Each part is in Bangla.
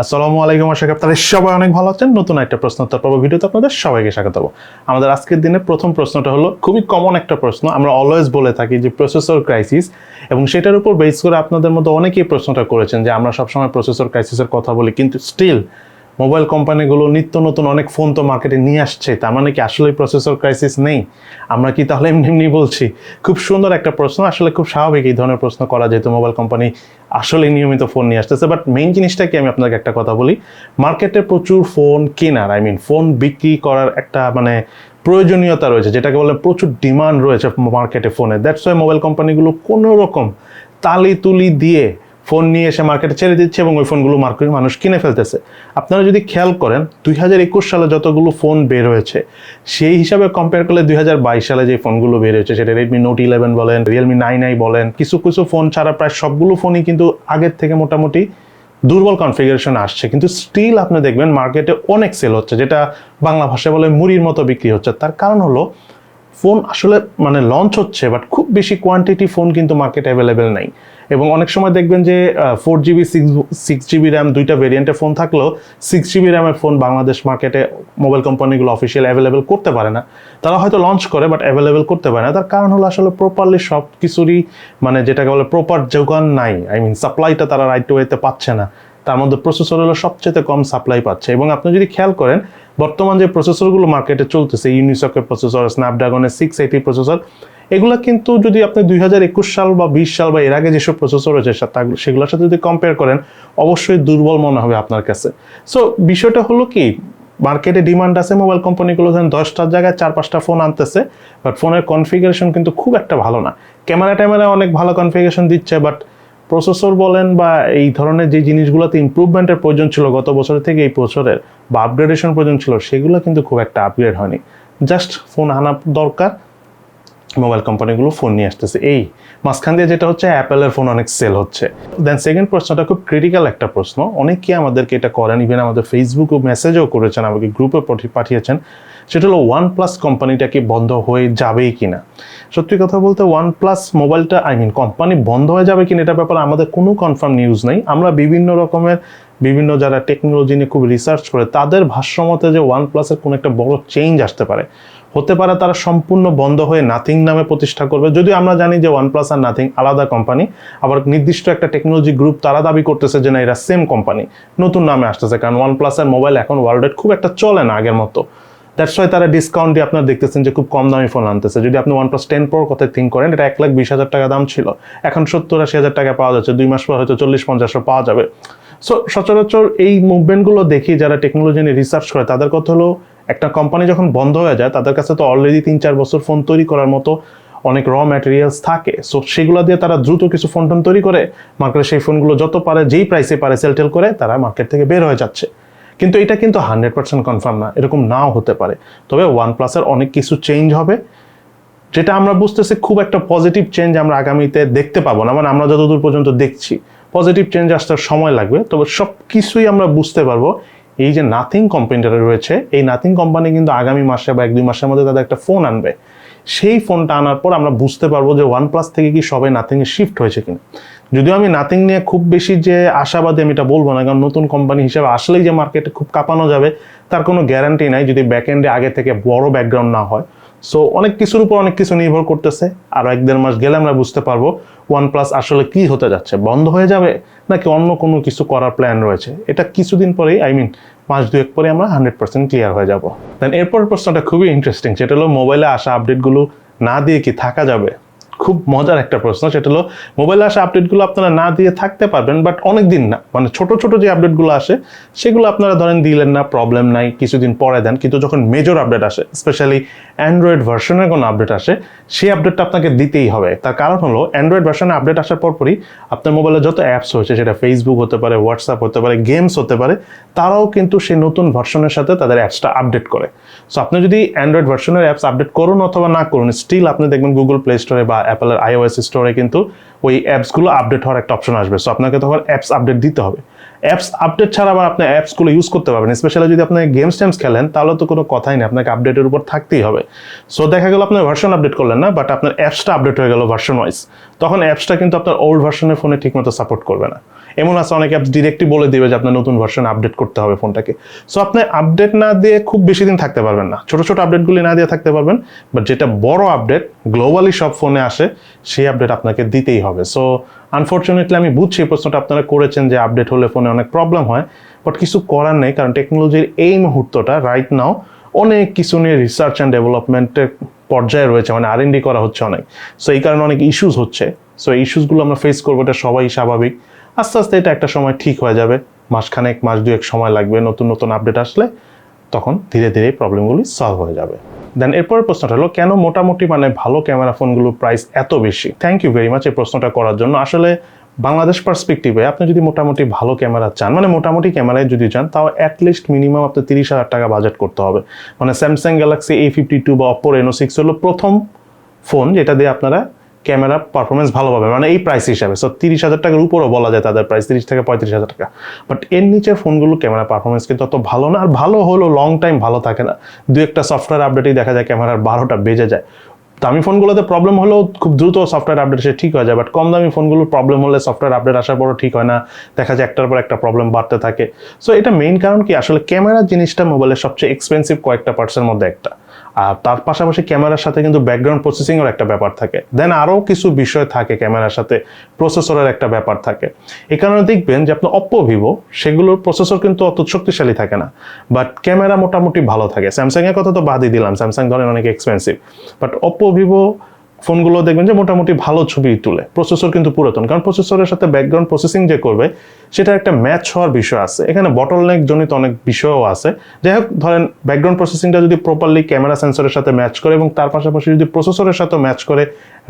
আসসালামু আলাইকুম, আশা করি আপনারা সবাই অনেক ভালো আছেন। নতুন একটা প্রশ্নোত্তর পর্ব ভিডিওতে আপনাদের সবাইকে স্বাগত। আমাদের আজকের দিনে প্রথম প্রশ্নটা হলো খুবই কমন একটা প্রশ্ন, আমরা অলওয়েজ বলে থাকি যে প্রসেসর ক্রাইসিস, এবং সেটার উপর বেস করে আপনাদের মধ্যে অনেকেই প্রশ্নটা করেছেন যে আমরা সবসময় প্রসেসর ক্রাইসিসের কথা বলি, কিন্তু স্টিল মোবাইল কোম্পানিগুলো নিত্য নতুন অনেক ফোন তো মার্কেটে নিয়ে আসছে, তার মানে কি আসলে প্রসেসর ক্রাইসিস নেই? আমরা কি তাহলে এমনি এমনি বলছি? খুব সুন্দর একটা প্রশ্ন, আসলে খুব স্বাভাবিক এই ধরনের প্রশ্ন করা, যেহেতু মোবাইল কোম্পানি আসলে নিয়মিত ফোন নিয়ে আসতেছে। বাট মেইন জিনিসটা কি, আমি আপনাকে একটা কথা বলি, মার্কেটে প্রচুর ফোন কেনার ফোন বিক্রি করার একটা প্রয়োজনীয়তা রয়েছে, যেটাকে বলে প্রচুর ডিমান্ড রয়েছে মার্কেটে ফোনের। দ্যাটস ওয়াই মোবাইল কোম্পানিগুলো কোনো রকম তালি তুলি দিয়ে ফোন নিয়ে এসে মার্কেটে ছেড়ে দিচ্ছে এবং ওই ফোনগুলো মার্কেটে মানুষ কিনে ফেলতেছে। আপনারা যদি খেয়াল করেন 2021 সালে যতগুলো ফোন বের হয়েছে সেই হিসাবে কম্পেয়ার করলে 2022 সালে যে ফোনগুলো বের হয়েছে, সেটা Redmi Note 11 বলেন, Realme 9i বলেন, কিছু কিছু ফোন ছাড়া প্রায় সবগুলো ফোনই কিন্তু আগের থেকে মোটামুটি দুর্বল কনফিগারেশন আসছে, কিন্তু স্টিল আপনি দেখবেন মার্কেটে অনেক সেল হচ্ছে, যেটা বাংলা ভাষায় বলে মুড়ির মতো বিক্রি হচ্ছে। তার কারণ হলো ফোন আসলে লঞ্চ হচ্ছে, বাট খুব বেশি কোয়ান্টিটি ফোন কিন্তু মার্কেটে অ্যাভেলেবেল নাই। এবং অনেক সময় দেখবেন যে 4GB 6GB র্যাম দুইটা ভেরিয়েন্টের ফোন থাকলেও 6GB র্যামের ফোন বাংলাদেশ মার্কেটে মোবাইল কোম্পানিগুলো অফিসিয়াল অ্যাভেলেবেল করতে পারে না। তারা হয়তো লঞ্চ করে বাট অ্যাভেলেবেল করতে পারে না। তার কারণ হলো আসলে প্রপারলি সব কিছুরই যেটাকে বলে প্রপার যোগান নাই, সাপ্লাইটা তারা রাইট ওয়েতে পাচ্ছে না। তার মধ্যে প্রসেসর হলো সবচেয়ে কম সাপ্লাই পাচ্ছে। এবং আপনি যদি খেয়াল করেন বর্তমান যে প্রসেসরগুলো মার্কেটে চলতেছে, ইউনিসকের প্রসেসর, স্ন্যাপড্রাগনের 680 প্রসেসর, এগুলো কিন্তু যদি আপনি 2021 সাল বা 20 সাল বা এর আগে যেসব প্রসেসর রয়েছে সেগুলোর সাথে যদি কম্পেয়ার করেন, অবশ্যই দুর্বল মনে হবে আপনার কাছে। সো বিষয়টা হলো কি, মার্কেটে ডিমান্ড আছে, মোবাইল কোম্পানিগুলো ধরেন 10টার জায়গায় 4-5টা ফোন আনতেছে, বাট ফোনের কনফিগারেশন কিন্তু খুব একটা ভালো না। ক্যামেরা অনেক ভালো কনফিগারেশন দিচ্ছে, বাট প্রসেসর বলেন বা এই ধরনের যে জিনিসগুলোতে ইমপ্রুভমেন্টের প্রয়োজন ছিল গত বছর থেকে এই বছরের, বা আপগ্রেডেশন প্রয়োজন ছিল, সেগুলো কিন্তু খুব একটা আপগ্রেড হয়নি। জাস্ট ফোন আনা দরকার, মোবাইল কোম্পানিগুলো ফোন নিয়ে আসতেছে। এই মাঝখান দিয়ে যেটা হচ্ছে, অ্যাপেলের ফোন অনেক সেল হচ্ছে। দেন সেকেন্ড প্রশ্নটা খুব ক্রিটিক্যাল একটা প্রশ্ন, অনেকে আমাদেরকে এটা করেন, ইভেন আমাদের ফেসবুক ও মেসেজও করেছেন, আমাকে গ্রুপে পাঠিয়েছেন। সেটা হলো OnePlus কোম্পানিটা কি বন্ধ হয়ে যাবেই কিনা। সত্যি কথা বলতে OnePlus মোবাইলটা কোম্পানি বন্ধ হয়ে যাবে কিনা এটার ব্যাপারে আমাদের কোনো কনফার্ম নিউজ নেই। আমরা বিভিন্ন যারা টেকনোলজি নিয়ে খুব রিসার্চ করে তাদের ভাষ্যমতে যে OnePlus-এর কোনো একটা বড় চেঞ্জ আসতে পারে, হতে পারে তারা সম্পূর্ণ বন্ধ হয়ে নাথিং নামে প্রতিষ্ঠা করবে। যদিও আমরা জানি যে OnePlus আর নাথিং আলাদা কোম্পানি, আবার নির্দিষ্ট একটা টেকনোলজি গ্রুপ তারা দাবি করতেছে যে না, এরা সেম কোম্পানি, নতুন নামে আসতেছে। কারণ OnePlus-এর মোবাইল এখন ওয়ার্ল্ডে খুব একটা চলে না আগের মতো। দ্যাটস ওয়াই তারা ডিসকাউন্ট দিয়ে আপনারা দেখতেছেন যে খুব কম দামি ফোন আনতেছে। যদি আপনি OnePlus 10 Pro কথা থিঙ্ক করেন, এটা 1,20,000 টাকা দাম ছিল, এখন 70-80,000 টাকা পাওয়া যাচ্ছে, 2 মাস পর হয়তো 40-50 পাওয়া যাবে। সো সচরাচর এই মুভমেন্টগুলো দেখি যারা টেকনোলজি নিয়ে রিসার্চ করে, তাদের কথা হলো একটা কোম্পানি যখন বন্ধ হয়ে যায়, তাদের কাছে তো অলরেডি 3-4 বছর ফোন তৈরি করার মতো অনেক র ম্যাটেরিয়ালস থাকে। সো সেগুলো দিয়ে তারা দ্রুত কিছু ফোন তৈরি করে মার্কেটে সেই ফোনগুলো যত পারে যেই প্রাইসে পারে সেল করে তারা মার্কেট থেকে বের হয়ে যাচ্ছে। কিন্তু এটা কিন্তু 100% কনফার্ম না, এরকম নাও হতে পারে। তবে OnePlus-এর অনেক কিছু চেঞ্জ হবে, যেটা আমরা বুঝতেছি খুব একটা পজিটিভ চেঞ্জ আমরা আগামীতে দেখতে পাবো না। আমরা যতদূর পর্যন্ত দেখছি পজিটিভ চেঞ্জ আসতে সময় লাগবে, তবে সব কিছুই আমরা বুঝতে পারবো। এই যে নাথিং কোম্পানিটা রয়েছে, এই নাথিং কোম্পানি কিন্তু আগামী মাসে বা 1-2 মাসের মধ্যে তাদের একটা ফোন আনবে। সেই ফোনটা আনার পর আমরা বুঝতে পারবো যে OnePlus থেকে কি সবাই নাথিংয়ে শিফট হয়েছে কিনা। যদিও আমি নাথিং নিয়ে খুব বেশি যে আশাবাদী আমি এটা বলবো না, কারণ নতুন কোম্পানি হিসেবে আসলেই যে মার্কেটে খুব কাঁপানো যাবে তার কোনো গ্যারান্টি নাই, যদি ব্যাকএন্ডে আগে থেকে বড় ব্যাকগ্রাউন্ড না হয়। সো অনেক কিছুর উপর অনেক কিছু নির্ভর করতেছে। আরও 1-1.5 মাস গেলে আমরা বুঝতে পারবো OnePlus আসলে কি হতে যাচ্ছে, বন্ধ হয়ে যাবে নাকি অন্য কোনো কিছু করার প্ল্যান রয়েছে। এটা কিছুদিন পরেই মাস 2-1 পরে আমরা 100% ক্লিয়ার হয়ে যাব। দেন এরপরের প্রশ্নটা খুবই ইন্টারেস্টিং, সেটা হলো মোবাইলে আসা আপডেটগুলো না দিয়ে কি থাকা যাবে। খুব মজার একটা প্রশ্ন। সেটা হলো মোবাইলে আসা আপডেটগুলো আপনারা না দিয়ে থাকতে পারবেন, বাট অনেক দিন না, ছোট ছোট যে আপডেটগুলো আসে সেগুলো আপনারা ধরেন দিলেন না, প্রবলেম নাই, কিছুদিন পরে দেন। কিন্তু যখন মেজর আপডেট আসে, স্পেশালি অ্যান্ড্রয়েড ভার্সনের কোনো আপডেট আসে, সেই আপডেটটা আপনাকে দিতেই হবে। তার কারণ হলো অ্যান্ড্রয়েড ভার্সনে আপডেট আসার পরপরই আপনার মোবাইলে যত অ্যাপস হয়েছে, সেটা ফেসবুক হতে পারে, হোয়াটসঅ্যাপ হতে পারে, গেমস হতে পারে, তারাও কিন্তু সেই নতুন ভার্সনের সাথে তাদের অ্যাপসটা আপডেট করে। সো আপনি যদি অ্যান্ড্রয়েড ভার্সনের অ্যাপস আপডেট করুন অথবা না করুন, স্টিল আপনি দেখবেন গুগল প্লে স্টোরে বা অ্যাপলের iOS স্টোরে কিন্তু ওই অ্যাপসগুলো আপডেট হওয়ার একটা অপশন আসবে। সো আপনাকে তখন অ্যাপস আপডেট দিতে হবে। অ্যাপস আপডেট ছাড়া আবার আপনি অ্যাপসগুলো ইউজ করতে পারবেন, স্পেশালি যদি আপনি গেমস খেলেন, তাহলে তো কোনো কথাই নেই, আপনাকে আপডেটের উপর থাকতেই হবে। সো দেখা গেল আপনার ভার্সন আপডেট করলেন না, বাট আপনার অ্যাপসটা আপডেট হয়ে গেল ভার্সন ওয়াইজ, তখন অ্যাপসটা কিন্তু আপনার ওল্ড ভার্সনের ফোনে ঠিকমতো সাপোর্ট করবে না। এমন আছে অনেক অ্যাপস ডিরেক্টলি বলে দিবে যে আপনার নতুন ভার্সন আপডেট করতে হবে ফোনটাকে। সো আপনি আপডেট না দিয়ে খুব বেশি দিন থাকতে পারবেন না, ছোট ছোট আপডেটগুলি না দিয়ে থাকতে পারবেন, বাট যেটা বড় আপডেট গ্লোবালি সব ফোনে আসে সেই আপডেট আপনাকে দিতেই হবে। সো আনফর্চুনেটলি আমি বুঝছি এই প্রশ্নটা আপনারা করেছেন যে আপডেট হলে ফোনে অনেক প্রবলেম হয়, বাট কিছু করার নেই, কারণ টেকনোলজির এই মুহূর্তটা রাইট নাও অনেক কিছু নিয়ে রিসার্চ অ্যান্ড ডেভেলপমেন্টের পর্যায়ে রয়েছে, মানে R&D করা হচ্ছে অনেক। সো এই কারণে অনেক ইস্যুস হচ্ছে। সো এই ইস্যুসগুলো আমরা ফেস করবো, এটা সবাই স্বাভাবিক। আস্তে আস্তে এটা একটা সময় ঠিক হয়ে যাবে, মাসখানেক মাস দুয়েক সময় লাগবে, নতুন নতুন আপডেট আসলে তখন ধীরে ধীরে প্রবলেমগুলি সলভ হয়ে যাবে। দেন এরপরের প্রশ্নটা হলো কেন মোটামুটি মানে ভালো ক্যামেরা ফোনগুলোর প্রাইস এত বেশি? থ্যাংক ইউ ভেরি মাচ এই প্রশ্নটা করার জন্য। আসলে বাংলাদেশ পার্সপেক্টিভে আপনি যদি মোটামুটি ভালো ক্যামেরা চান, মানে মোটামুটি ক্যামেরায় যদি চান, তাও অ্যাটলিস্ট মিনিমাম আপনার 30,000 টাকা বাজেট করতে হবে। মানে স্যামসাং গ্যালাক্সি A52 বা অপোর Reno6 হলো প্রথম ফোন যেটা দিয়ে আপনারা ক্যামেরা পারফরমেন্স ভালো পাবে, মানে এই প্রাইস হিসাবে। সো 30,000 টাকার উপরও বলা যায় তাদের প্রাইস 30 থেকে 35,000 টাকা। বাট এর নিচের ফোনগুলো ক্যামেরা পারফরমেন্স কিন্তু অত ভালো না, আর ভালো হলো লং টাইম ভালো থাকে না। দু একটা সফটওয়্যার আপডেটেই দেখা যায় ক্যামেরার 12টা বেজে যায়। দামি ফোনগুলোতে প্রবলেম হলেও খুব দ্রুত সফটওয়্যার আপডেট সে ঠিক হয়ে যায়, বাট কম দামি ফোনগুলোর প্রবলেম হলে সফটওয়্যার আপডেট আসার পরও ঠিক হয় না, দেখা যায় একটার পর একটা প্রবলেম বাড়তে থাকে। সো এটা মেইন কারণ কি, আসলে ক্যামেরা জিনিসটা মোবাইলের সবচেয়ে এক্সপেন্সিভ কয়েকটা পার্টসের মধ্যে একটা। আর তার পাশাপাশি ক্যামেরার সাথে কিন্তু ব্যাকগ্রাউন্ড প্রসেসিংয়ের একটা ব্যাপার থাকে, দেন আরও কিছু বিষয় থাকে ক্যামেরার সাথে, প্রসেসরের একটা ব্যাপার থাকে। এই কারণে দেখবেন যে আপনার অপ্পো ভিভো সেগুলোর প্রসেসর কিন্তু অত শক্তিশালী থাকে না, বাট ক্যামেরা মোটামুটি ভালো থাকে। স্যামসাংয়ের কথা তো বাদই দিলাম, স্যামসাং ধরেন অনেক এক্সপেন্সিভ, বাট অপ্পো ভিভো ফোনগুলো দেখবেন যে মোটামুটি ভালো ছবি তুলে। প্রসেসর কিন্তু পুরাতন, কারণ প্রসেসরের সাথে ব্যাকগ্রাউন্ড প্রসেসিং যে করবে সেটা একটা ম্যাচ হওয়ার বিষয় আছে, এখানে বটলনেক জনিত অনেক বিষয়ও আছে। যাই হোক, ধরেন ব্যাকগ্রাউন্ড প্রসেসিংটা যদি প্রপারলি ক্যামেরা সেন্সরের সাথে ম্যাচ করে এবং তার পাশাপাশি যদি প্রসেসরের সাথে ম্যাচ করে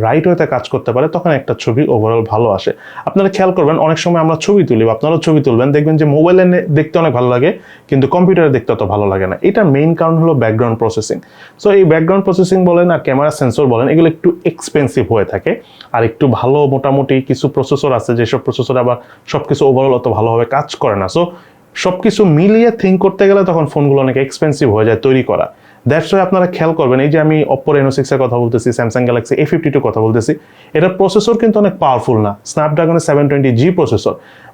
রাইট ওয়েতে কাজ করতে পারে, তখন একটা ছবি ওভারঅল ভালো আসে। আপনারা খেয়াল করবেন অনেক সময় আমরা ছবি তুলি, আপনারাও ছবি তুলবেন, দেখবেন যে মোবাইলে দেখতে অনেক ভালো লাগে কিন্তু কম্পিউটারে দেখতে অত ভালো লাগে না। এটার মেইন কারণ হলো ব্যাকগ্রাউন্ড প্রসেসিং। সো এই ব্যাকগ্রাউন্ড প্রসেসিং বলেন আর ক্যামেরা সেন্সর বলেন, এগুলো একটু এক্সপেন্সিভ হয়ে থাকে। আর একটু ভালো মোটামুটি কিছু প্রসেসর আছে যেসব প্রসেসর আবার সবকিছু ওভারঅল অত ভালোভাবে কাজ করে না। সো সবকিছু মিলিয়ে থিঙ্ক করতে গেলে তখন ফোনগুলো অনেক এক্সপেন্সিভ হয়ে যায় তৈরি করা। দ্যাটস ওয়াই আপনারা খেয়াল করবেন, এই যে আমি অপ্পো Reno6 এর কথা বলতেছি, স্যামসাং গ্যালাক্সি A52 কথা বলতেছি, এটার প্রসেসর কিন্তু অনেক পাওয়ারফুল না, স্ন্যাপড্রাগনের 720G প্রসেসর,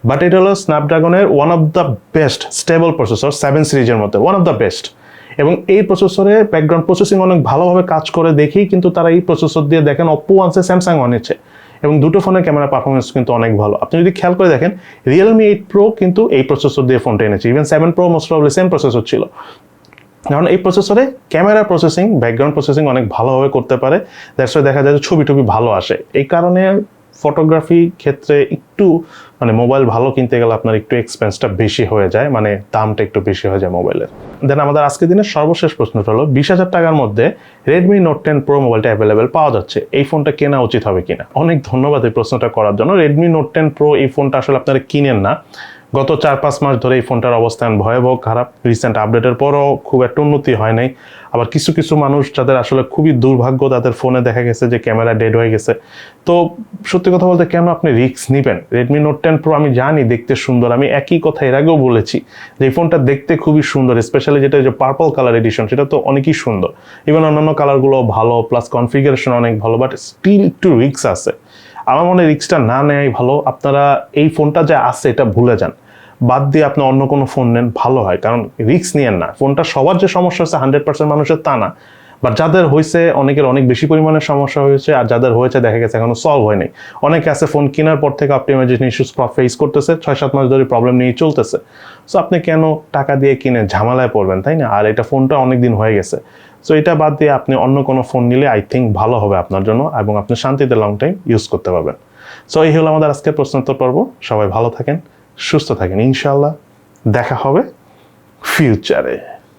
বাট এটা হলো স্ন্যাপড্রাগনের one of the best stable processor 7 সিরিজের মধ্যে, ওয়ান অফ দ্য বেস্ট। এবং এই প্রসেসরে ব্যাকগ্রাউন্ড প্রসেসিং অনেক ভালোভাবে কাজ করে দেখেই কিন্তু তারা এই প্রসেসর দিয়ে দেখেন অপ্পো আনছে, স্যামসাং আনছে, এবং দুটো ফোনের ক্যামেরা পারফরমেন্স কিন্তু অনেক ভালো। আপনি যদি খেয়াল করে দেখেন Realme 8 Pro কিন্তু এই প্রসেসর দিয়ে ফোনটা এনেছে, even 7 Pro most probably same processor ছিল। কারণ এই প্রসেসরে ক্যামেরা প্রসেসিং ব্যাকগ্রাউন্ড প্রসেসিং অনেক ভালোভাবে করতে পারে, দ্যাটস ওয়াই দেখা যায় যে ছবি টবি ভালো আসে। এই কারণে ফটোগ্রাফি ক্ষেত্রে একটু মানে মোবাইল ভালো কিনতে গেলে আপনার একটু এক্সপেন্সটা বেশি হয়ে যায়, মানে দামটা একটু বেশি হয়ে যায় মোবাইলের। দেন আমাদের আজকের দিনের সর্বশেষ প্রশ্নটা হলো 20,000 টাকার মধ্যে Redmi Note 10 Pro মোবাইলটা অ্যাভেলেবেল পাওয়া যাচ্ছে, এই ফোনটা কেনা উচিত হবে কিনা? অনেক ধন্যবাদ এই প্রশ্নটা করার জন্য। Redmi Note 10 Pro এই ফোনটা আসলে আপনারা কিনেন না, গত 4-5 মাস ধরে এই ফোনটার অবস্থান ভয়াবহ খারাপ, রিসেন্ট আপডেটের পরও খুব একটা উন্নতি হয় নাই। আবার কিছু কিছু মানুষ যাদের আসলে খুবই দুর্ভাগ্য, তাদের ফোনে দেখা গেছে যে ক্যামেরা ডেড হয়ে গেছে। তো সত্যি কথা বলতে কেন আপনি রিস্ক নেবেন? Redmi Note 10 Pro আমি জানি দেখতে সুন্দর, আমি একই কথা এর আগেও বলেছি যে এই ফোনটা দেখতে খুবই সুন্দর, স্পেশালি যেটা যে পার্পল কালার এডিশন সেটা তো অনেকই সুন্দর, ইভেন অন্যান্য কালারগুলো ভালো, প্লাস কনফিগারেশন অনেক ভালো, বাট স্টিল একটু রিস্ক আছে। আমার মনে হয় রিস্কটা না নেওয়াই ভালো। আপনারা এই ফোনটা যা আছে এটা ভুলে যান, বাদ দিয়ে আপনি অন্য কোনো ফোন নেন ভালো হয়, কারণ রিস্ক নিয়েন না। ফোনটা সবার যে সমস্যা হচ্ছে 100% মানুষের তা না, বাট যাদের হয়েছে অনেকের অনেক বেশি পরিমাণে সমস্যা হয়েছে, আর যাদের হয়েছে দেখা গেছে এখনো সলভ হয়নি। অনেকে আছে ফোন কেনার পর থেকে অপটিমাইজেশন ইস্যুস ফেস করতেছে, 6-7 মাস ধরে প্রবলেম নিয়ে চলতেছে। সো আপনি কেন টাকা দিয়ে কিনে ঝামেলায় পড়বেন, তাই না? আর এটা ফোনটা অনেক দিন হয়ে গেছে। সো এটা বাদ দিয়ে আপনি অন্য কোনো ফোন নিলে আই থিঙ্ক ভালো হবে আপনার জন্য, এবং আপনি শান্তিতে লং টাইম ইউজ করতে পারবেন। সো এই হলো আমাদের আজকের প্রশ্নোত্তর পর্ব। সবাই ভালো থাকেন, সুস্থ থাকেন, ইনশাআল্লাহ দেখা হবে ফিউচারে।